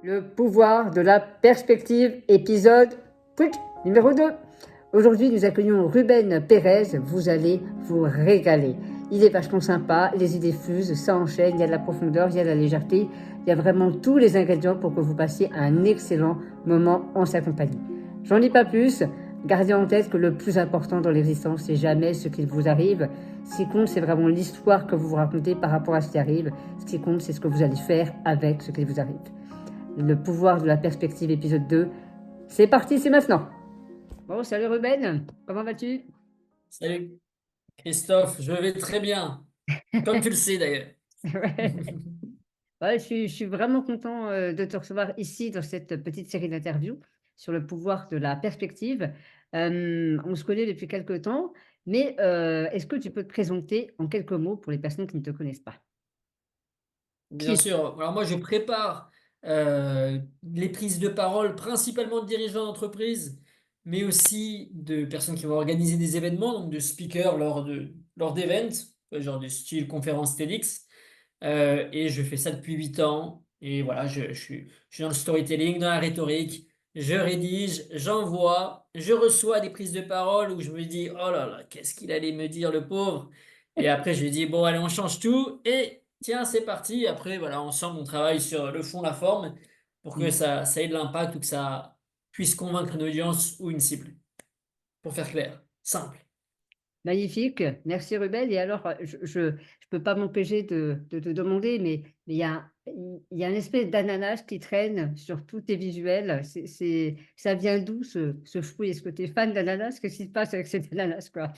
Le pouvoir de la perspective, épisode numéro 2. Aujourd'hui, nous accueillons Ruben Pérez. Vous allez vous régaler. Il est vachement sympa, les idées fusent, ça enchaîne, il y a de la profondeur, il y a de la légèreté. Il y a vraiment tous les ingrédients pour que vous passiez un excellent moment en sa compagnie. J'en dis pas plus. Gardez en tête que le plus important dans l'existence, c'est jamais ce qui vous arrive. Ce qui compte, c'est vraiment l'histoire que vous vous racontez par rapport à ce qui arrive. Ce qui compte, c'est ce que vous allez faire avec ce qui vous arrive. Le pouvoir de la perspective, épisode 2. C'est parti, c'est maintenant. Bon, salut Ruben, comment vas-tu? Salut Christophe, je vais très bien, comme tu le sais d'ailleurs. Ouais. Ouais, je suis vraiment content de te recevoir ici dans cette petite série d'interviews sur le pouvoir de la perspective. On se connaît depuis quelques temps, mais est-ce que tu peux te présenter en quelques mots pour les personnes qui ne te connaissent pas? Qui Bien es-tu? sûr, alors moi je prépare les prises de parole principalement de dirigeants d'entreprise, mais aussi de personnes qui vont organiser des événements, donc de speakers lors d'events, genre du style conférence TEDx. Et je fais ça depuis 8 ans. Et voilà, je suis dans le storytelling, dans la rhétorique. Je rédige, j'envoie, je reçois des prises de parole où je me dis, oh là là, qu'est-ce qu'il allait me dire, le pauvre. Et après, je lui dis, bon, allez, on change tout. Et tiens, c'est parti. Après, voilà, ensemble, on travaille sur le fond, la forme, pour que ça ait de l'impact ou que ça puisse convaincre une audience ou une cible. Pour faire clair, simple. Magnifique, merci Ruben. Et alors, je peux pas m'empêcher de te demander, mais il y a une espèce d'ananas qui traîne sur tous tes visuels. Ça vient d'où ce fruit? Est-ce que tu es fan d'ananas? Qu'est-ce qui se passe avec cet ananas, quoi?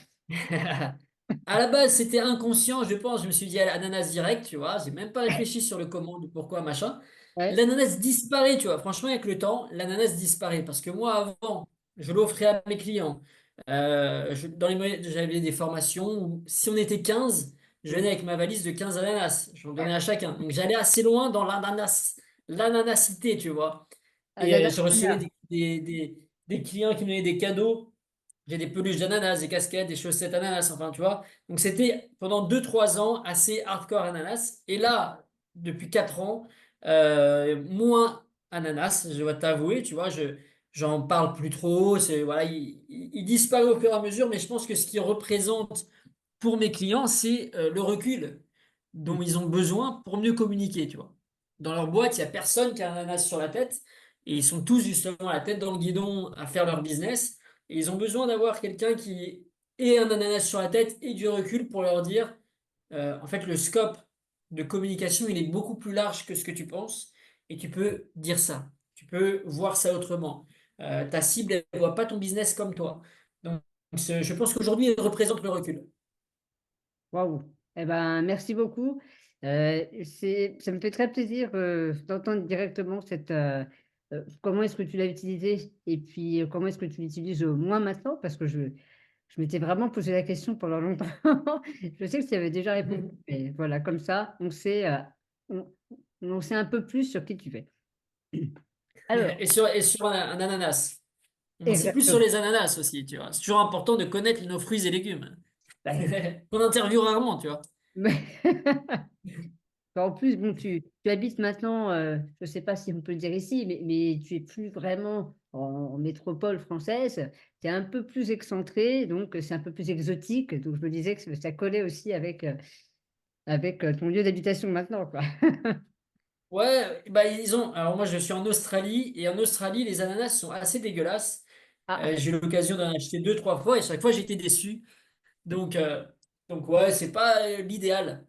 À la base, c'était inconscient, je pense. Je me suis dit ananas direct, tu vois. J'ai même pas réfléchi sur le comment, le pourquoi, machin. Ouais, L'ananas disparaît, tu vois. Franchement, avec le temps, l'ananas disparaît. Parce que moi, avant, je l'offrais à mes clients. J'avais des formations où, si on était 15, je venais avec ma valise de 15 ananas. J'en donnais à chacun. Donc, j'allais assez loin dans l'ananacité, tu vois. Et ananas je recevais mania. des clients qui me donnaient des cadeaux. J'ai des peluches d'ananas, des casquettes, des chaussettes ananas, enfin, tu vois. Donc, c'était pendant 2 3 ans assez hardcore ananas. Et là, depuis 4 ans, moins ananas, je dois t'avouer, tu vois, j'en parle plus trop. Voilà, il disparaît au fur et à mesure, mais je pense que ce qui représente pour mes clients, c'est le recul dont ils ont besoin pour mieux communiquer, tu vois. Dans leur boîte, il n'y a personne qui a un ananas sur la tête, et ils sont tous justement la tête dans le guidon à faire leur business. Et ils ont besoin d'avoir quelqu'un qui ait un ananas sur la tête et du recul pour leur dire, en fait, le scope de communication, il est beaucoup plus large que ce que tu penses. Et tu peux dire ça. Tu peux voir ça autrement. Ta cible, elle ne voit pas ton business comme toi. Donc, je pense qu'aujourd'hui, elle représente le recul. Waouh! Eh ben, merci beaucoup. Ça me fait très plaisir d'entendre directement comment est-ce que tu l'as utilisé et puis comment est-ce que tu l'utilises moi maintenant parce que je m'étais vraiment posé la question pendant longtemps. Je sais que tu y avais déjà répondu, mais voilà, comme ça, on, on sait un peu plus sur qui tu es. Alors, Et sur un ananas. On sait plus sur exactement. les ananas aussi, tu vois. C'est toujours important de connaître nos fruits et légumes. Qu'on interviewe rarement, tu vois. En plus, bon, tu habites maintenant, je ne sais pas si on peut le dire ici, mais tu es plus vraiment en métropole française. Tu es un peu plus excentré, donc c'est un peu plus exotique. Donc je me disais que ça collait aussi avec ton lieu d'habitation maintenant, quoi. Ouais, bah ils ont. Alors moi, je suis en Australie et en Australie, les ananas sont assez dégueulasses. Ah, J'ai eu l'occasion d'en acheter 2 3 fois et chaque fois, j'étais déçu. Donc, donc ouais, c'est pas l'idéal.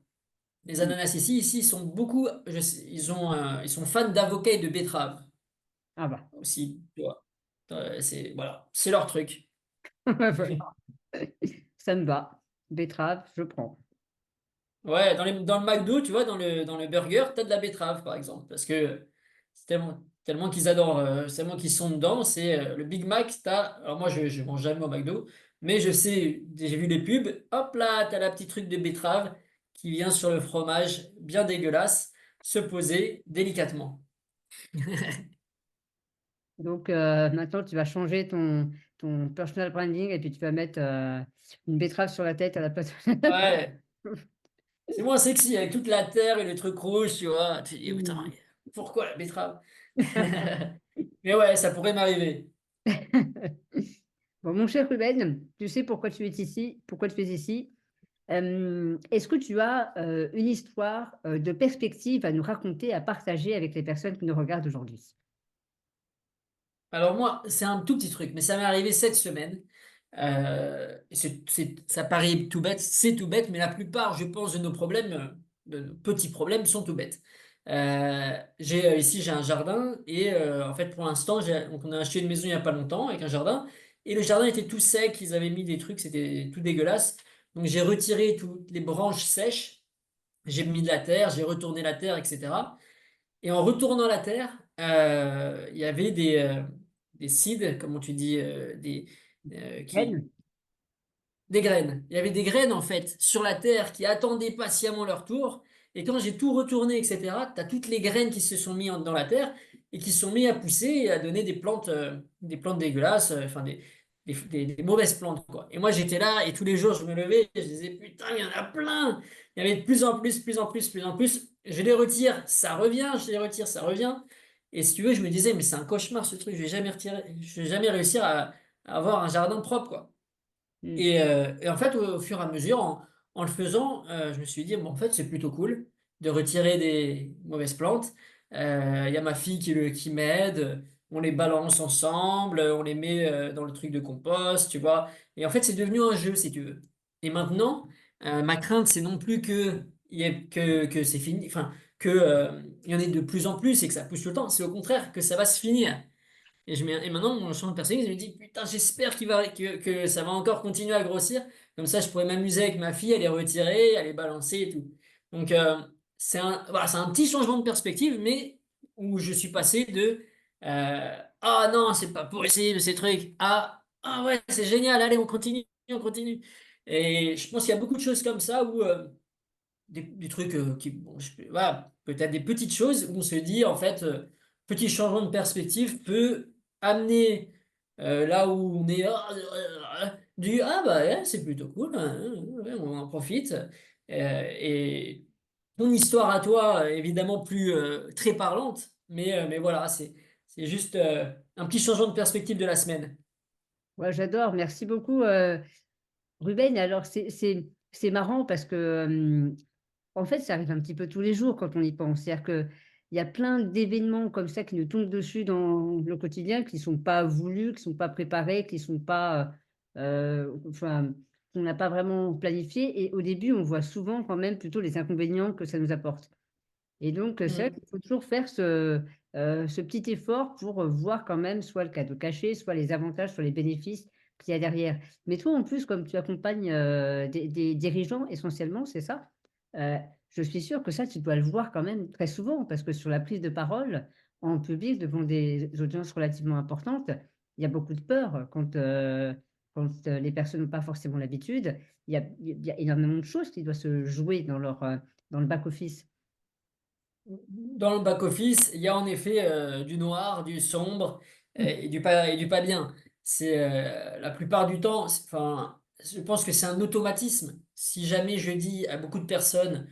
Les mmh. ananas ici, ils sont beaucoup. Ils sont fans d'avocats et de betteraves Ah bah, aussi, tu vois. Voilà, c'est leur truc. voilà, ça me va. Betterave, je prends. Ouais, dans le McDo, tu vois, dans le burger, t'as de la betterave, par exemple. Parce que c'est tellement qu'ils adorent, tellement qu'ils sont dedans. C'est le Big Mac, Alors moi, je mange jamais au McDo, mais je sais, j'ai vu les pubs. Hop là, t'as la petite truc de betterave qui vient sur le fromage, bien dégueulasse, se poser délicatement. Donc maintenant, tu vas changer ton personal branding et puis tu vas mettre une betterave sur la tête à la place. Ouais, c'est moins sexy avec toute la terre et le truc rouge, tu vois. Tu te dis, putain, Mmh. Pourquoi la betterave? Mais ouais, ça pourrait m'arriver. Bon, mon cher Ruben, tu sais pourquoi tu es ici, pourquoi tu es ici. Est-ce que tu as, une histoire, de perspective à nous raconter, à partager avec les personnes qui nous regardent aujourd'hui? Alors moi, c'est un tout petit truc, mais ça m'est arrivé cette semaine. Ça paraît tout bête, c'est tout bête, mais la plupart, je pense, de nos problèmes, de nos petits problèmes, sont tout bêtes. Ici, j'ai un jardin et en fait, pour l'instant, donc on a acheté une maison il n'y a pas longtemps avec un jardin et le jardin était tout sec. Ils avaient mis des trucs, c'était tout dégueulasse. Donc j'ai retiré toutes les branches sèches, j'ai mis de la terre, j'ai retourné la terre, etc. Et en retournant la terre, il y avait des seeds, comment tu dis, euh, qui, Ken? des graines. Il y avait des graines, en fait, sur la terre qui attendaient patiemment leur tour. Et quand j'ai tout retourné, etc., tu as toutes les graines qui se sont mises dans la terre et qui se sont mis à pousser et à donner des plantes dégueulasses, enfin des mauvaises plantes, quoi. Et moi, j'étais là et tous les jours, je me levais et je disais, putain, il y en a plein. Il y avait de plus en plus, plus en plus, plus en plus. Je les retire, ça revient, je les retire, ça revient. Et si tu veux, je me disais, mais c'est un cauchemar ce truc, je vais jamais retirer, je vais jamais réussir à avoir un jardin propre, quoi. Mmh. Et en fait, au fur et à mesure, en le faisant, je me suis dit, bon, en fait, c'est plutôt cool de retirer des mauvaises plantes. Il y a ma fille qui m'aide, on les balance ensemble, on les met dans le truc de compost, tu vois. Et en fait, c'est devenu un jeu, si tu veux. Et maintenant, ma crainte, c'est non plus que c'est fini, enfin, il y en ait de plus en plus et que ça pousse tout le temps. C'est au contraire que ça va se finir. Et maintenant, mon champ de perspective, je me dis, putain, j'espère que ça va encore continuer à grossir. Comme ça, je pourrais m'amuser avec ma fille, à les retirer, à les balancer et tout. Donc, voilà, c'est un petit changement de perspective, mais où je suis passé de ah non, c'est pas possible ces trucs. Ah ouais, c'est génial, allez, on continue, on continue. Et je pense qu'il y a beaucoup de choses comme ça où des trucs qui, bon, voilà, peut-être des petites choses où on se dit, en fait, petit changement de perspective peut amener là où on est ah bah ouais, c'est plutôt cool, hein, ouais, on en profite. Et ton histoire à toi, évidemment, plus très parlante, mais voilà, c'est juste un petit changement de perspective de la semaine. Ouais, j'adore, merci beaucoup, Ruben. Alors c'est marrant parce que, en fait, ça arrive un petit peu tous les jours quand on y pense. C'est-à-dire qu'il y a plein d'événements comme ça qui nous tombent dessus dans le quotidien, qui ne sont pas voulus, qui ne sont pas préparés, qui ne sont pas, enfin, qu'on n'a pas vraiment planifiés et au début, on voit souvent quand même plutôt les inconvénients que ça nous apporte. Et donc, c'est vrai Mm. qu'il faut toujours faire ce petit effort pour, voir quand même soit le cadeau caché, soit les avantages, soit les bénéfices qu'il y a derrière. Mais toi, en plus, comme tu accompagnes, des dirigeants essentiellement, c'est ça? Heu, je suis sûre que ça, tu dois le voir quand même très souvent parce que sur la prise de parole en public devant des audiences relativement importantes, il y a beaucoup de peur quand les personnes n'ont pas forcément l'habitude. Il y a énormément de choses qui doivent se jouer dans le back office. Dans le back-office, il y a en effet du noir, du sombre et du pas bien. C'est la plupart du temps, enfin, je pense que c'est un automatisme. Si jamais je dis à beaucoup de personnes,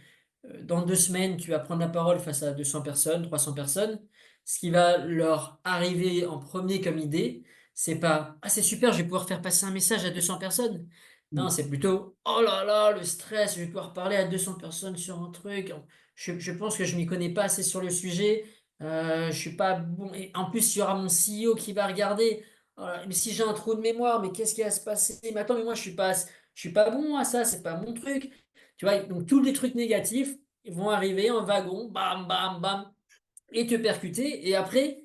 dans 2 semaines, tu vas prendre la parole face à 200 personnes, 300 personnes, ce qui va leur arriver en premier comme idée, c'est pas, ah c'est super, je vais pouvoir faire passer un message à 200 personnes. Non, Mmh. c'est plutôt, oh là là, le stress, je vais pouvoir parler à 200 personnes sur un truc. Je pense que je m'y connais pas assez sur le sujet. Je suis pas bon. Et en plus, il y aura mon CEO qui va regarder. Oh là, mais si j'ai un trou de mémoire, mais qu'est-ce qui va se passer? Mais attends, mais moi, je suis pas bon à ça, c'est pas mon truc. Tu vois, donc tous les trucs négatifs vont arriver en wagon, bam, bam, bam, et te percuter. Et après,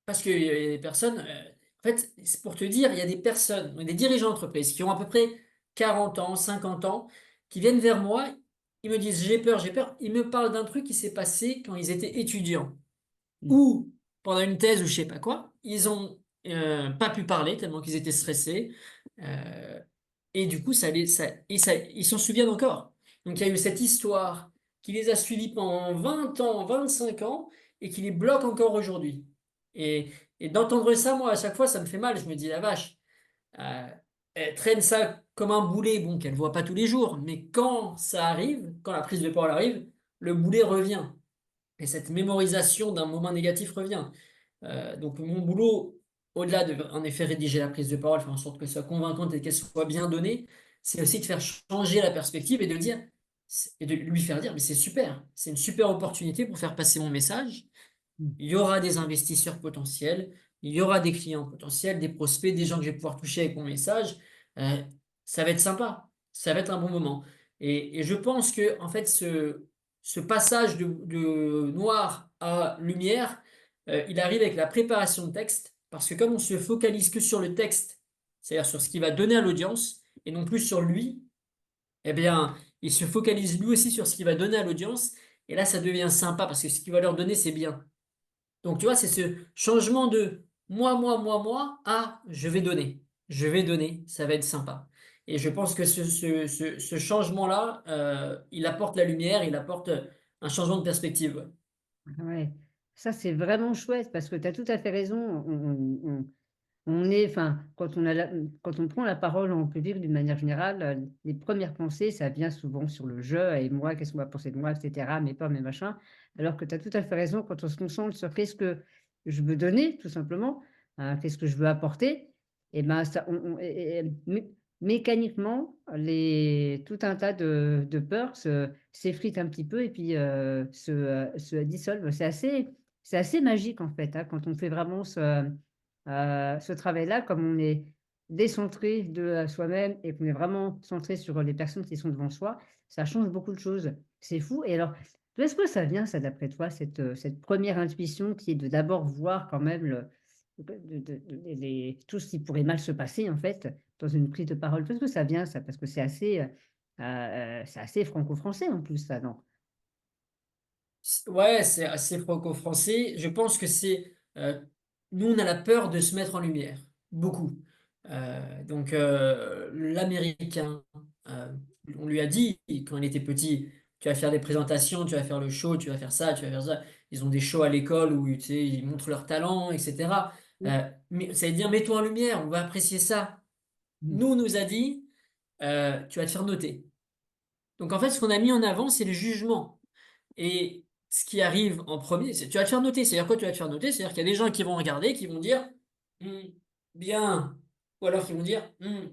parce qu'il y a des personnes, en fait, c'est pour te dire, il y a des personnes, des dirigeants d'entreprise qui ont à peu près 40 ans, 50 ans, qui viennent vers moi, ils me disent j'ai peur, j'ai peur. Ils me parlent d'un truc qui s'est passé quand ils étaient étudiants Mmh. ou pendant une thèse ou je sais pas quoi. Ils ont pas pu parler tellement qu'ils étaient stressés. Euh, et du coup, ils s'en souviennent encore. Donc il y a eu cette histoire qui les a suivis pendant 20 ans, 25 ans et qui les bloque encore aujourd'hui. Et, et d'entendre ça, moi, à chaque fois, ça me fait mal. Je me dis, la vache, euh, elle traîne ça comme un boulet, bon, qu'elle voit pas tous les jours. Mais quand ça arrive, quand la prise de parole arrive, le boulet revient. Et cette mémorisation d'un moment négatif revient. Donc mon boulot, au-delà de, en effet, rédiger la prise de parole, faire en sorte que ce soit convaincante et qu'elle soit bien donnée, c'est aussi de faire changer la perspective et de dire, et de lui faire dire, mais c'est super, c'est une super opportunité pour faire passer mon message. Mm. Il y aura des investisseurs potentiels, il y aura des clients potentiels, des prospects, des gens que je vais pouvoir toucher avec mon message. Euh, Ça va être sympa, ça va être un bon moment. Et je pense que en fait, ce passage de noir à lumière, il arrive avec la préparation de texte, parce que comme on se focalise que sur le texte, c'est-à-dire sur ce qu'il va donner à l'audience, et non plus sur lui, eh bien, il se focalise lui aussi sur ce qu'il va donner à l'audience, et là, ça devient sympa, parce que ce qu'il va leur donner, c'est bien. Donc, tu vois, c'est ce changement de moi à je vais donner, ça va être sympa. Et je pense que ce changement-là, il apporte la lumière, il apporte un changement de perspective. Ouais. Ouais, ça c'est vraiment chouette parce que tu as tout à fait raison. On est, enfin, quand on prend la parole en public d'une manière générale, les premières pensées, ça vient souvent sur le «je» et moi, qu'est-ce qu'on va penser de moi, et cetera, mes peurs, mes machins. Alors que tu as tout à fait raison, quand on se concentre sur qu'est-ce que je veux donner, tout simplement, qu'est-ce que je veux apporter, et ben ça et mécaniquement, tout un tas de peurs s'effritent un petit peu et puis, se dissolvent. C'est assez magique, en fait, hein, quand on fait vraiment ce travail-là, comme on est décentré de, soi-même et qu'on est vraiment centré sur les personnes qui sont devant soi, ça change beaucoup de choses. C'est fou. Et alors, d'où est-ce que ça vient ça, d'après toi, cette 1re intuition qui est de d'abord voir quand même le de tout ce qui pourrait mal se passer, en fait, dans une prise de parole? D'où est-ce que ça vient ça? Parce que c'est assez franco-français en plus ça, non? Ouais, c'est assez franco-français. Je pense que c'est. Nous, on a la peur de se mettre en lumière. Beaucoup. Donc, l'Américain, euh, on lui a dit, quand il était petit, tu vas faire des présentations, tu vas faire le show, tu vas faire ça, tu vas faire ça. Ils ont des shows à l'école où, tu sais, ils montrent leur talent, etc. Mmh. Mais ça veut dire, mets-toi en lumière, on va apprécier ça. Mmh. Nous, on nous a dit, tu vas te faire noter. Donc, en fait, ce qu'on a mis en avant, c'est le jugement. Et ce qui arrive en premier, c'est tu vas te faire noter. C'est-à-dire quoi, tu vas te faire noter? C'est-à-dire qu'il y a des gens qui vont regarder, qui vont dire Hmm, bien, ou alors qui vont dire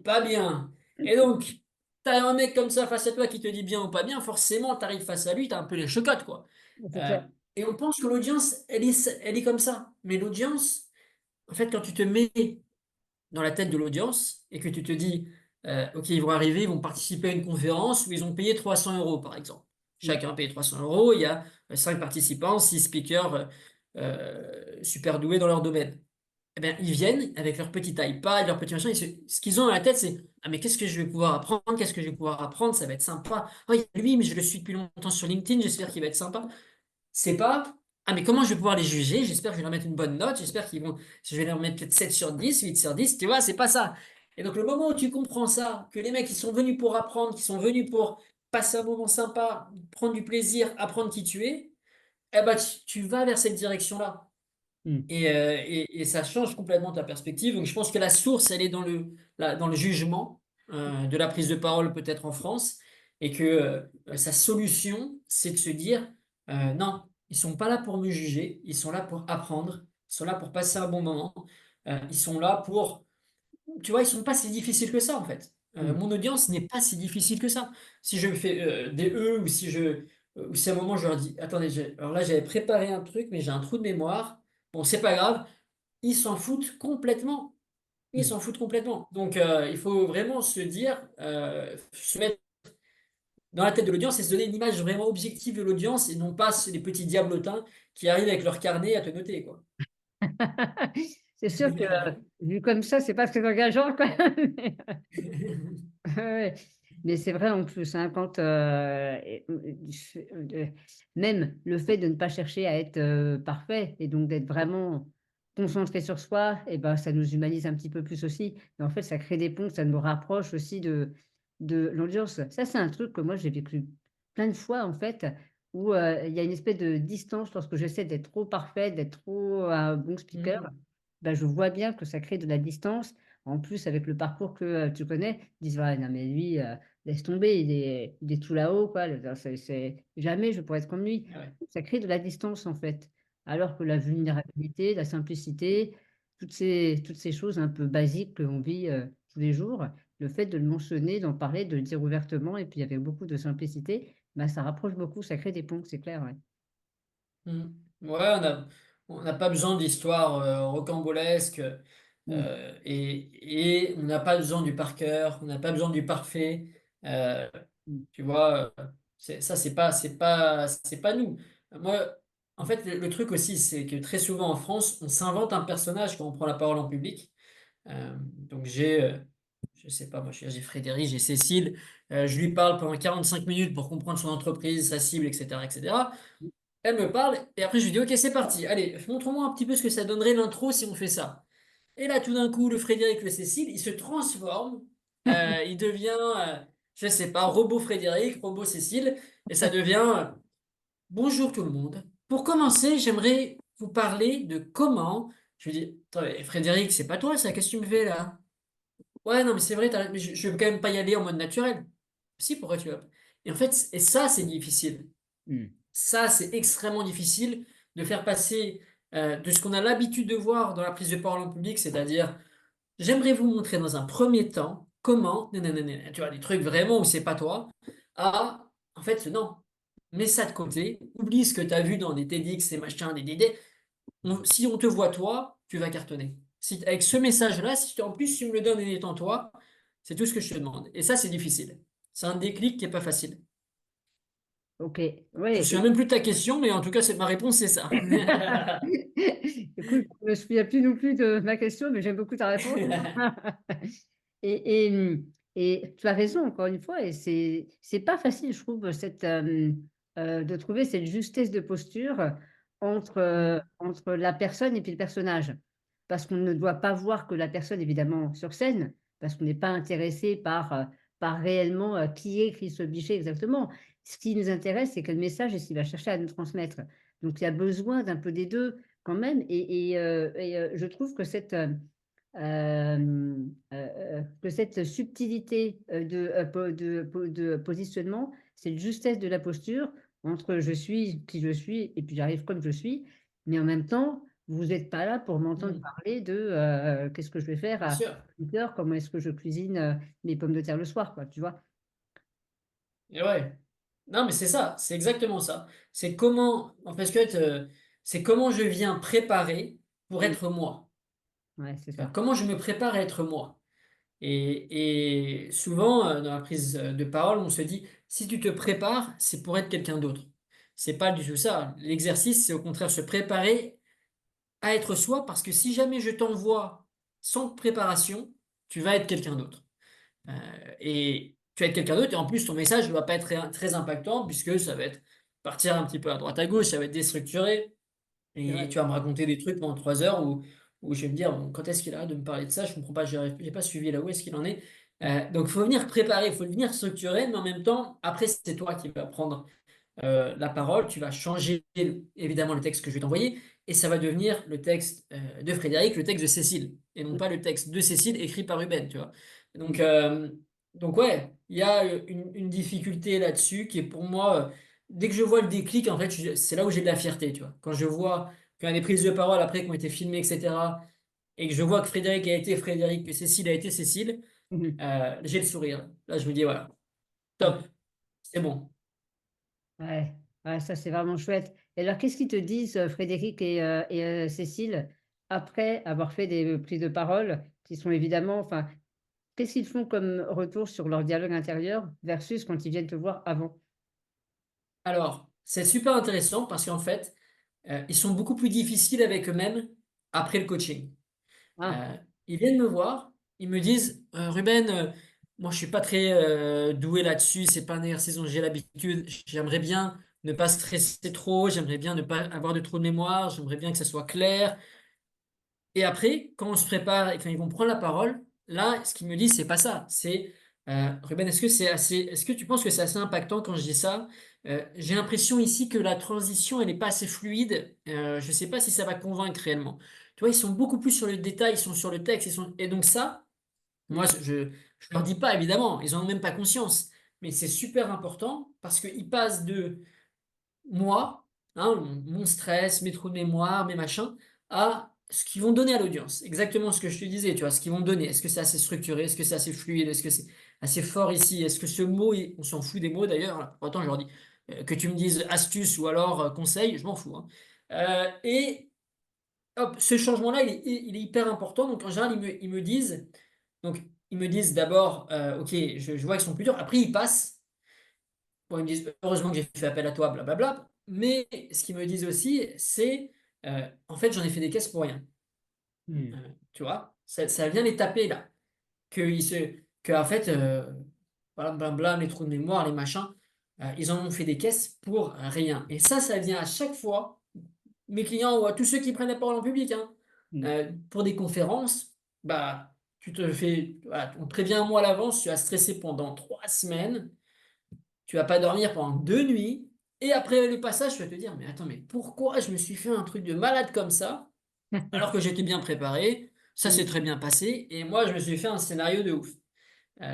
pas bien. Et donc, t'as un mec comme ça face à toi qui te dit bien ou pas bien, forcément, t'arrives face à lui, t'as un peu les chocottes, quoi. C'est Euh, clair. et on pense que l'audience, elle est comme ça. Mais l'audience, en fait, quand tu te mets dans la tête de l'audience et que tu te dis, OK, ils vont arriver, ils vont participer à une conférence où ils ont payé 300 euros, par exemple. Mmh. Chacun paye 300 euros, il y a 5 participants, 6 speakers super doués dans leur domaine. Eh bien, ils viennent avec leur petit iPad, leur petit machin, ce qu'ils ont à la tête, c'est, ah, mais qu'est-ce que je vais pouvoir apprendre? Qu'est-ce que je vais pouvoir apprendre? Ça va être sympa. Oh, il y a lui, mais je le suis depuis longtemps sur LinkedIn, j'espère qu'il va être sympa. C'est pas, ah, mais comment je vais pouvoir les juger? J'espère que je vais leur mettre une bonne note. J'espère je vais leur mettre peut-être 7 sur 10, 8 sur 10. Tu vois, c'est pas ça. Et donc, le moment où tu comprends ça, que les mecs, ils sont venus pour apprendre, qui sont venus pour passer un moment sympa, prendre du plaisir, apprendre qui tu es, eh ben, tu vas vers cette direction-là. Mmh. Et ça change complètement ta perspective. Donc, je pense que la source, elle est dans le jugement de la prise de parole, peut-être en France, et que sa solution, c'est de se dire non, ils sont pas là pour me juger, ils sont là pour apprendre, ils sont là pour passer un bon moment, ils sont là pour. Tu vois, ils sont pas si difficiles que ça, en fait. Mmh. Mon audience n'est pas si difficile que ça. Si je fais des E ou si à un moment je leur dis attendez, alors là, j'avais préparé un truc, mais j'ai un trou de mémoire. Bon, c'est pas grave. Ils s'en foutent complètement. Ils Mmh. s'en foutent complètement. Donc, il faut vraiment se dire, se mettre dans la tête de l'audience et se donner une image vraiment objective de l'audience et non pas les petits diablotins qui arrivent avec leur carnet à te noter, quoi. C'est sûr que, vu comme ça, c'est pas très engageant quand même. Ouais, ouais. Mais c'est vrai en plus, hein, quand, même le fait de ne pas chercher à être, parfait et donc d'être vraiment concentré sur soi et ben, ça nous humanise un petit peu plus aussi et en fait, ça crée des ponts, ça nous rapproche aussi de l'audience. Ça, c'est un truc que moi j'ai vécu plein de fois en fait, où, il y a une espèce de distance lorsque j'essaie d'être trop parfait, d'être trop un bon speaker. Mhm. Bah, je vois bien que ça crée de la distance. En plus, avec le parcours que, tu connais, ils disent: «Ouais, non mais lui, laisse tomber, il est tout là-haut, quoi. Jamais je pourrais être comme lui. Ah ouais. Ça crée de la distance, en fait. Alors que la vulnérabilité, la simplicité, toutes ces choses un peu basiques que l'on vit tous les jours, le fait de le mentionner, d'en parler, de le dire ouvertement et puis avec beaucoup de simplicité, bah, ça rapproche beaucoup, ça crée des ponts, c'est clair, ouais. Mm. Ouais, on n'a pas besoin d'histoires rocambolesques Mm. et on n'a pas besoin du par cœur, on n'a pas besoin du parfait. Euh, Mm. Tu vois, ça, c'est pas nous. Moi, en fait, le truc aussi, c'est que très souvent en France, on s'invente un personnage quand on prend la parole en public. Donc je sais pas, moi, j'ai Frédéric, j'ai Cécile, je lui parle pendant 45 minutes pour comprendre son entreprise, sa cible, etc., etc. Elle me parle et après je lui dis, ok, c'est parti. Allez, montre-moi un petit peu ce que ça donnerait l'intro si on fait ça. Et là, tout d'un coup, le Frédéric, le Cécile, il se transforme. Il devient, je sais pas, robot Frédéric, robot Cécile. Et ça devient bonjour tout le monde. Pour commencer, j'aimerais vous parler de comment. Je lui dis, attends, mais Frédéric, c'est pas toi ça, qu'est-ce que tu me fais là? Ouais, non, mais c'est vrai, mais je vais quand même pas y aller en mode naturel. Si, pourquoi tu vas? Et en fait, et ça, c'est difficile. Mm. Ça, c'est extrêmement difficile de faire passer de ce qu'on a l'habitude de voir dans la prise de parole en public, c'est-à-dire, j'aimerais vous montrer dans un premier temps comment, nanana, tu vois, des trucs vraiment où c'est pas toi, à, en fait, non, mets ça de côté, oublie ce que tu as vu dans des TEDx, ces machins, des DD. Si on te voit toi, tu vas cartonner. Si, avec ce message-là, si en plus tu me le donnes en étant toi, c'est tout ce que je te demande. Et ça, c'est difficile. C'est un déclic qui est pas facile. Ok, Je me ouais. souviens même plus de ta question, mais en tout cas, ma réponse, c'est ça. Écoute, je me souviens plus non plus de ma question, mais j'aime beaucoup ta réponse. Et, et tu as raison, encore une fois, et c'est pas facile, je trouve, de trouver cette justesse de posture Mm, entre la personne et puis le personnage. Parce qu'on ne doit pas voir que la personne, évidemment, sur scène, parce qu'on n'est pas intéressé par réellement qui est Christophe Bichet exactement. Ce qui nous intéresse, c'est quel message est-ce qu'il va chercher à nous transmettre. Donc, il y a besoin d'un peu des deux quand même. Je trouve que que cette subtilité de positionnement, cette justesse de la posture entre je suis qui je suis et puis j'arrive comme je suis, mais en même temps, vous n'êtes pas là pour m'entendre mm, parler de qu'est-ce que je vais faire bien à sûr. 8 heures, comment est-ce que je cuisine mes pommes de terre le soir, quoi, tu vois. Et ouais. Non, mais c'est ça, c'est exactement ça. C'est comment, en fait, c'est comment je viens préparer pour Mm. être moi. Ouais, c'est Tu vois, ça. comment je me prépare à être moi. Et souvent, dans la prise de parole, on se dit, si tu te prépares, c'est pour être quelqu'un d'autre. C'est pas du tout ça. L'exercice, c'est au contraire se préparer à être soi, parce que si jamais je t'envoie sans préparation, tu vas être quelqu'un d'autre. Et tu vas être quelqu'un d'autre, et en plus, ton message ne va pas être très impactant, puisque ça va être partir un petit peu à droite à gauche, ça va être déstructuré, C'est et vrai. tu vas me raconter des trucs pendant 3 heures où je vais me dire, bon, quand est-ce qu'il arrête de me parler de ça? Je comprends pas, j'ai pas suivi là où est-ce qu'il en est. Donc, il faut venir préparer, il faut venir structurer, mais en même temps, après, c'est toi qui vas prendre la parole, tu vas changer évidemment le texte que je vais t'envoyer, et ça va devenir le texte de Frédéric, le texte de Cécile, et non pas le texte de Cécile écrit par Ruben, tu vois. Donc, Mm. euh, donc ouais, il y a une difficulté là-dessus qui est pour moi, dès que je vois le déclic, en fait, c'est là où j'ai de la fierté, tu vois. Quand je vois qu'il y a des prises de parole après qui ont été filmées, etc., et que je vois que Frédéric a été Frédéric, que Cécile a été Cécile, Mhm. j'ai le sourire. Là, je me dis, voilà, Ok. top, c'est bon. Ouais, ouais, ça c'est vraiment chouette. Et alors, qu'est-ce qu'ils te disent, Frédéric et Cécile, après avoir fait des prises de parole, qui sont évidemment, enfin, qu'est-ce qu'ils font comme retour sur leur dialogue intérieur versus quand ils viennent te voir avant? Alors, c'est super intéressant parce qu'en fait, ils sont beaucoup plus difficiles avec eux-mêmes après le coaching. Ah, Euh, Ils viennent me voir, ils me disent, Ruben, moi je suis pas très doué là-dessus, c'est pas un exercice dont j'ai l'habitude, j'aimerais bien ne pas stresser trop, j'aimerais bien ne pas avoir de trop de mémoire, j'aimerais bien que ça soit clair. Et après, quand on se prépare et quand ils vont prendre la parole, là, ce qu'ils me disent, c'est pas ça. C'est Ruben, est-ce que tu penses que c'est assez impactant quand je dis ça? J'ai l'impression ici que la transition, elle n'est pas assez fluide. Je sais pas si ça va convaincre réellement. Tu vois, ils sont beaucoup plus sur le détail, ils sont sur le texte, et donc ça, moi, mm, je leur dis pas, évidemment, ils en ont même pas conscience. mais c'est super important parce qu'il passe de moi, hein, mon stress, mes trous de mémoire, mes machins, à ce qu'ils vont donner à l'audience. Exactement ce que je te disais, tu vois, ce qu'ils vont donner. Est-ce que c'est assez structuré? Est-ce que c'est assez fluide? Est-ce que c'est assez fort ici? Est-ce que ce mot, on s'en fout des mots d'ailleurs. Pourtant, je leur dis que tu me dises astuce ou alors conseil, je m'en fous, hein. Et hop, ce changement-là, il est hyper important. Donc, en général, ils me disent, donc, ils me disent d'abord, ok, je vois qu'ils sont plus durs. Après, ils passent. Bon, ils me disent, heureusement que j'ai fait appel à toi, blablabla. Mais ce qu'ils me disent aussi, c'est, en fait, j'en ai fait des caisses pour rien. Hmm. Tu vois, ça vient les taper là. Que en fait, blablabla, les trous de mémoire, les machins, ils en ont fait des caisses pour rien. Et ça vient à chaque fois, mes clients ou à tous ceux qui prennent la parole en public, hein, Hmm. pour des conférences, bah, voilà, on te prévient un mois à l'avance, tu as stressé pendant 3 semaines. Tu vas pas dormir pendant 2 nuits. Et après le passage, tu vas te dire, mais attends, mais pourquoi je me suis fait un truc de malade comme ça, alors que j'étais bien préparé, ça s'est très bien passé, et moi, je me suis fait un scénario de ouf.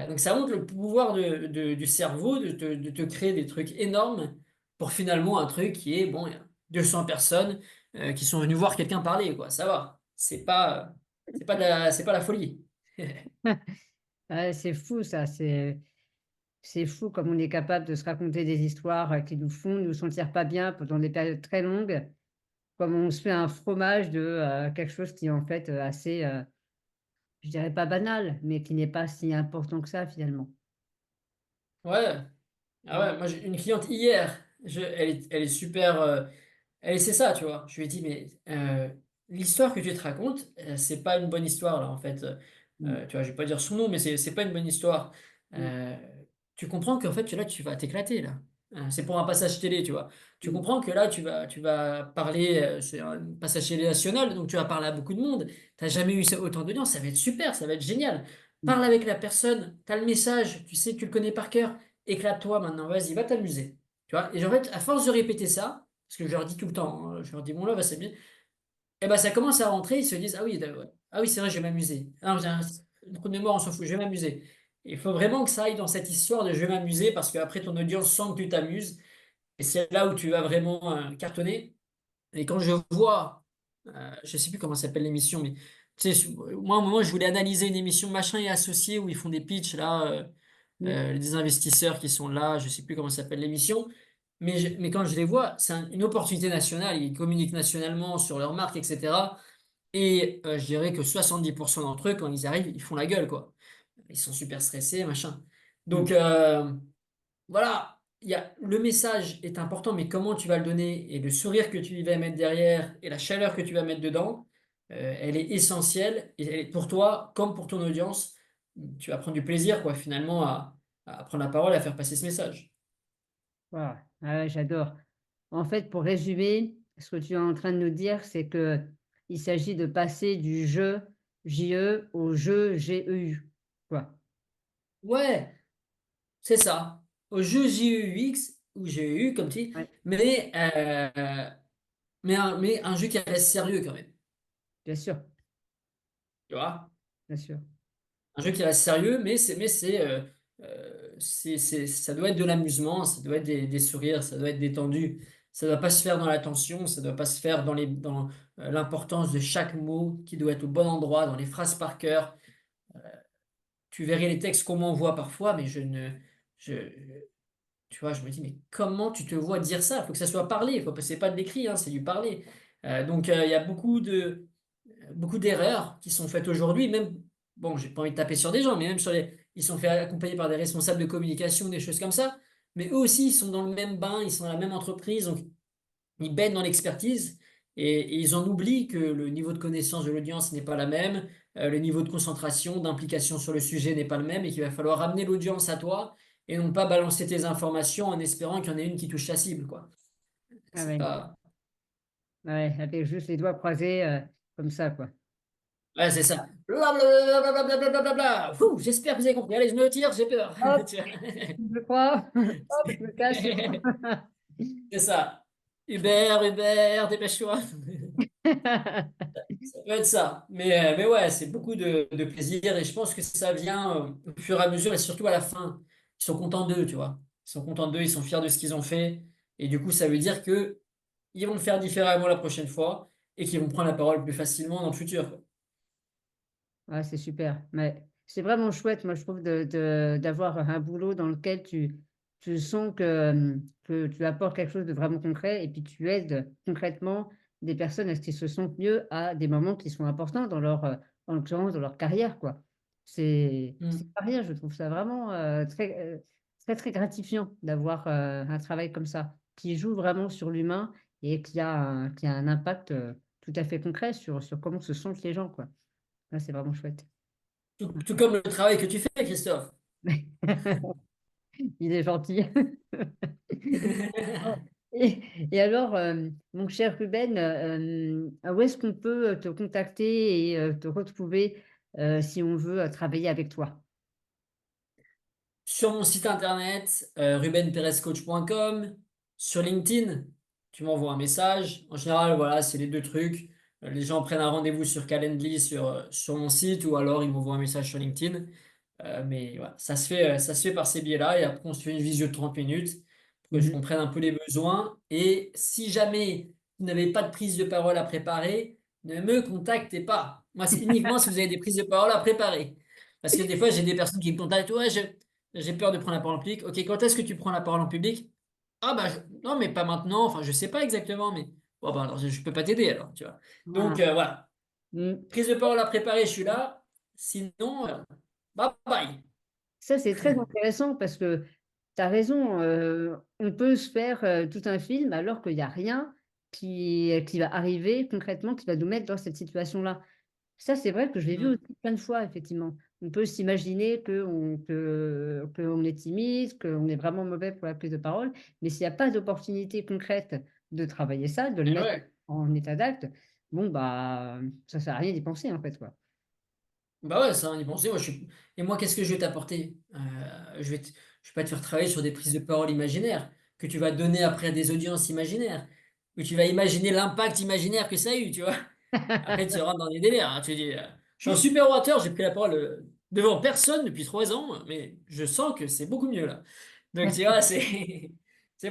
Donc ça montre le pouvoir du cerveau de te créer des trucs énormes pour finalement un truc qui est, bon, il y a 200 personnes qui sont venues voir quelqu'un parler, quoi. Ça va. C'est pas la folie. Ouais, c'est fou ça, c'est fou comme on est capable de se raconter des histoires, qui nous font nous sentir pas bien pendant des périodes très longues, comme on se fait un fromage de, quelque chose qui est en fait, assez, je dirais pas banal, mais qui n'est pas si important que ça finalement. Ouais. Ah Mmh. ouais, moi j'ai une cliente hier, elle est super. C'est ça, tu vois. Je lui ai dit, mais l'histoire que tu te racontes, c'est pas une bonne histoire, là, en fait. Mmh. Tu vois, je vais pas dire son nom, mais c'est pas une bonne histoire. Mmh. Euh, tu comprends qu'en fait, là, tu vas t'éclater, là. C'est pour un passage télé, tu vois. Tu Mmh. comprends que là, tu vas parler, c'est un passage télé national, donc tu vas parler à beaucoup de monde. T'as jamais eu autant d'audience, ça va être super, ça va être génial. Mmh. Parle avec la personne, t'as le message, tu sais que tu le connais par cœur. Éclate-toi maintenant, vas-y, va t'amuser. Tu vois, et en fait, à force de répéter ça, parce que je leur dis tout le temps, hein, je leur dis, bon là, bah, c'est bien. Et ben ça commence à rentrer, ils se disent, ah oui, ouais. Ah oui, c'est vrai, je vais m'amuser. Ah, j'ai un trou de mémoire, on s'en fout, je vais m'amuser. Il faut vraiment que ça aille dans cette histoire de je vais m'amuser, parce qu'après, ton audience sent que tu t'amuses, et c'est là où tu vas vraiment cartonner. Et quand je vois, je sais plus comment s'appelle l'émission, mais tu sais, moi, à un moment, je voulais analyser une émission Machin et Associés où ils font des pitchs, là, Mmh. des investisseurs qui sont là, je sais plus comment s'appelle l'émission. Mais quand je les vois, c'est une opportunité nationale. Ils communiquent nationalement sur leur marque, etc. Et je dirais que 70% d'entre eux, quand ils arrivent, ils font la gueule, quoi. Ils sont super stressés, machin. Mmh. Donc, voilà, le message est important, mais comment tu vas le donner et le sourire que tu vas mettre derrière et la chaleur que tu vas mettre dedans, elle est essentielle. Et pour toi, comme pour ton audience, tu vas prendre du plaisir, quoi, finalement, à prendre la parole, à faire passer ce message. Waouh! Ah ouais, j'adore. En fait, pour résumer, ce que tu es en train de nous dire, c'est que il s'agit de passer du «je», J-E, au «je», G-E-U, quoi. Ouais, c'est ça. Au jeu J-E-U-X ou G-E-U, comme tu dis, Ouais, mais un jeu qui reste sérieux quand même. bien sûr, Tu vois? bien sûr. Un jeu qui reste sérieux, ça doit être de l'amusement, ça doit être des sourires, ça doit être détendu. Ça ne doit pas se faire dans la tension, ça ne doit pas se faire dans l'importance de chaque mot qui doit être au bon endroit, dans les phrases par cœur. Tu verrais les textes qu'on m'envoie parfois, mais je, tu vois, je me dis, mais comment tu te vois dire ça? Il faut que ça soit parlé, c'est pas de l'écrit, hein, c'est du parler. Donc, il y a beaucoup d'erreurs qui sont faites aujourd'hui, même, bon, j'ai pas envie de taper sur des gens, mais même ils sont fait accompagner par des responsables de communication, des choses comme ça, mais eux aussi, ils sont dans le même bain, ils sont dans la même entreprise, donc ils baignent dans l'expertise, et ils en oublient que le niveau de connaissance de l'audience n'est pas la même, le niveau de concentration, d'implication sur le sujet n'est pas le même, et qu'il va falloir ramener l'audience à toi, et non pas balancer tes informations en espérant qu'il y en ait une qui touche sa cible, quoi. Ah C'est ouais, pas... ouais, avec juste les doigts croisés, comme ça, quoi. Ouais, c'est ça. Blablabla. Ouh, j'espère que vous avez compris. Allez, je me tire, j'ai peur. Hop, Tu vois. je crois. Hop, je me cache, c'est bon. C'est ça. Hubert, Hubert, dépêche-toi. Ça peut être ça. Mais ouais, c'est beaucoup de plaisir et je pense que ça vient au fur et à mesure et surtout à la fin. ils sont contents d'eux, tu vois. Ils sont contents d'eux, ils sont fiers de ce qu'ils ont fait. Et du coup, ça veut dire que ils vont le faire différemment la prochaine fois et qu'ils vont prendre la parole plus facilement dans le futur, quoi. Ouais, c'est super. Ouais. C'est vraiment chouette, moi, je trouve, d'avoir un boulot dans lequel tu sens que tu apportes quelque chose de vraiment concret et puis tu aides concrètement des personnes à ce qu'ils se sentent mieux à des moments qui sont importants dans leur, en l'occurrence, dans leur carrière, quoi. C'est Mm. pas rien, je trouve ça vraiment très, très gratifiant d'avoir un travail comme ça, qui joue vraiment sur l'humain et qui a un impact tout à fait concret sur comment se sentent les gens, quoi. Ah, c'est vraiment chouette. Tout comme le travail que tu fais, Christophe. Il est gentil. Oh, et alors, mon cher Ruben, où est-ce qu'on peut te contacter et te retrouver si on veut travailler avec toi? Sur mon site internet, rubenperezcoach.com, sur LinkedIn, tu m'envoies un message. En général, voilà, c'est les deux trucs. Les gens prennent un rendez-vous sur Calendly, sur mon site, ou alors ils m'envoient un message sur LinkedIn. Mais voilà, ça se fait par ces biais-là. Et après, on se fait une visio de 30 minutes pour que je Mhm. comprenne un peu les besoins. Et si jamais vous n'avez pas de prise de parole à préparer, ne me contactez pas. Moi, c'est uniquement si vous avez des prises de parole à préparer. Parce que des fois, j'ai des personnes qui me contactent. Ouais, j'ai peur de prendre la parole en public. Ok, quand est-ce que tu prends la parole en public? Ah bah non, mais pas maintenant. Enfin, je sais pas exactement, mais bon bah alors je peux pas t'aider alors, tu vois. Donc Ah, voilà, mm. prise de parole à préparer, je suis là. Sinon, bye bye. Ça, c'est très intéressant parce que tu as raison, on peut se faire tout un film alors qu'il n'y a rien qui va arriver concrètement, qui va nous mettre dans cette situation-là. Ça, c'est vrai que je l'ai vu Mm. aussi plein de fois, effectivement. On peut s'imaginer qu'on est timide, qu'on est vraiment mauvais pour la prise de parole, mais s'il n'y a pas d'opportunité concrète de travailler ça, de le Et mettre ouais. en état d'acte, bon, bah, ça ne sert à rien d'y penser, en fait, quoi. Bah ouais, ça, on y pensait. Et moi, qu'est-ce que je vais t'apporter? Je vais pas te faire travailler sur des prises de parole imaginaires que tu vas donner après à des audiences imaginaires, où tu vas imaginer l'impact imaginaire que ça a eu, tu vois. Après, tu rentres dans des délires, hein. Tu dis, je suis un super orateur, j'ai pris la parole devant personne depuis 3 ans, mais je sens que c'est beaucoup mieux là. Donc, tu vois, c'est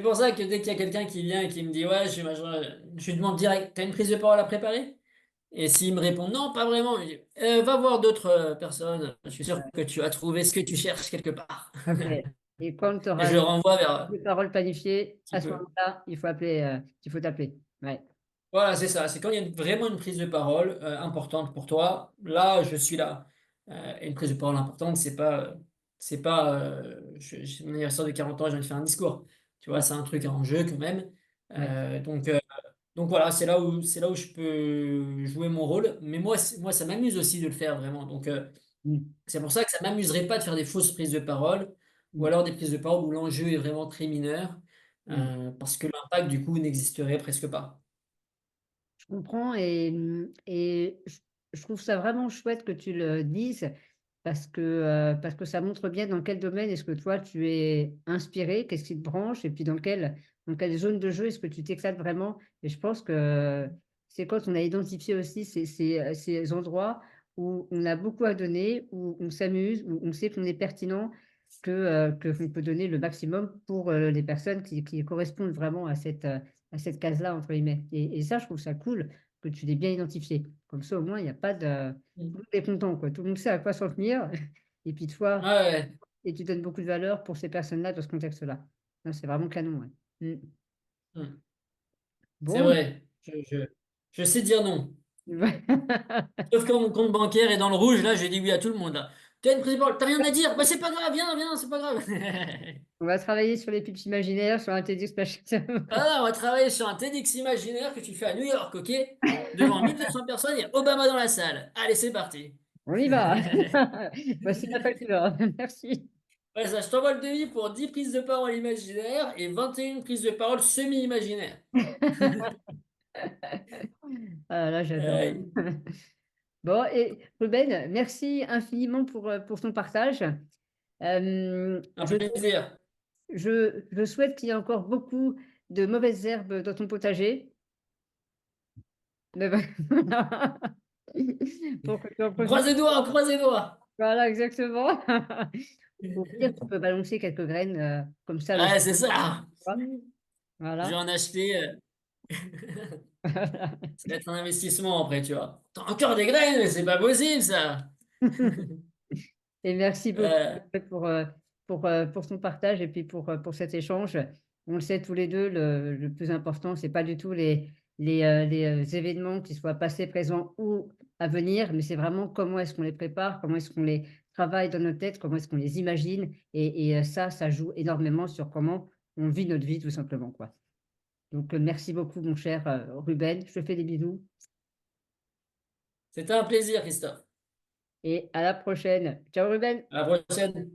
pour ça que dès qu'il y a quelqu'un qui vient et qui me dit, ouais, je lui demande direct, t'as une prise de parole à préparer? Et s'il me répond non, pas vraiment, je dis, va voir d'autres personnes. Je suis sûr que tu as trouvé ce que tu cherches quelque part. Ok. Et quand tu Et auras je le renvoie vers des paroles planifiées, qui à ce peut. moment-là, il faut t'appeler. Ouais. Voilà, c'est ça. C'est quand il y a vraiment une prise de parole importante pour toi. Là, je suis là. Et une prise de parole importante, c'est mon anniversaire de 40 ans, je viens de faire un discours. Tu vois, Ouais. c'est un truc en jeu quand même. Ouais. Donc voilà, c'est là où je peux jouer mon rôle. Mais moi, ça m'amuse aussi de le faire vraiment. Donc Mm. c'est pour ça que ça m'amuserait pas de faire des fausses prises de parole ou Mm. alors des prises de parole où l'enjeu est vraiment très mineur Mm. parce que l'impact du coup n'existerait presque pas. Je comprends et je trouve ça vraiment chouette que tu le dises parce que ça montre bien dans quel domaine est-ce que toi tu es inspiré, qu'est-ce qui te branche et puis dans quelle zone de jeu est-ce que tu t'éclates vraiment. Et je pense que c'est quand on a identifié aussi ces endroits où on a beaucoup à donner, où on s'amuse, où on sait qu'on est pertinent, que qu'on peut donner le maximum pour les personnes qui correspondent vraiment à cette case-là, entre guillemets. Et ça, je trouve ça cool que tu l'aies bien identifié. Comme ça, au moins, il n'y a pas de. Tout le Mm. monde est content, quoi. Tout le monde sait à quoi s'en tenir. Et puis Ouais, toi, ouais, et tu donnes beaucoup de valeur pour ces personnes-là dans ce contexte-là. Non, c'est vraiment canon, ouais. Mm. mm. C'est Bon. vrai. Je sais dire non. Ouais. Sauf quand mon compte bancaire est dans le rouge, là, je dis oui à tout le monde, là. T'as une prise de parole, t'as rien à dire? Bah c'est pas grave, viens, viens, c'est pas grave. On va travailler sur les pitchs imaginaires, sur un TEDx Machine. Ah, on va travailler sur un TEDx imaginaire que tu fais à New York, ok? Devant 1200 personnes, il y a Obama dans la salle. Allez, c'est parti. On y va. Voici la facture. Merci. Ouais, ça, je t'envoie le devis pour 10 prises de parole imaginaires et 21 prises de parole semi-imaginaires. Ah là, j'adore. Euh, Bon, et Ruben, merci infiniment pour ton partage. un plaisir. Je souhaite qu'il y ait encore beaucoup de mauvaises herbes dans ton potager. Mais ben, pour que tu en On profites. croise les doigts, on croise les doigts. Voilà, exactement. Au pire, tu peux balancer quelques graines comme ça le Ouais, soir. c'est ça. Je vais Voilà. en acheter. Ça va être un investissement après, tu vois. T'as encore des graines, mais c'est pas possible, ça. Et merci beaucoup Euh, pour ton partage et puis pour cet échange. On le sait tous les deux, le plus important, c'est pas du tout les événements, qui soient passés, présents ou à venir, mais c'est vraiment comment est-ce qu'on les prépare, comment est-ce qu'on les travaille dans notre tête, comment est-ce qu'on les imagine. Et ça, ça joue énormément sur comment on vit notre vie, tout simplement, quoi. Donc, merci beaucoup, mon cher Ruben. Je te fais des bisous C'était un plaisir, Christophe. et à la prochaine. Ciao, Ruben. À la prochaine.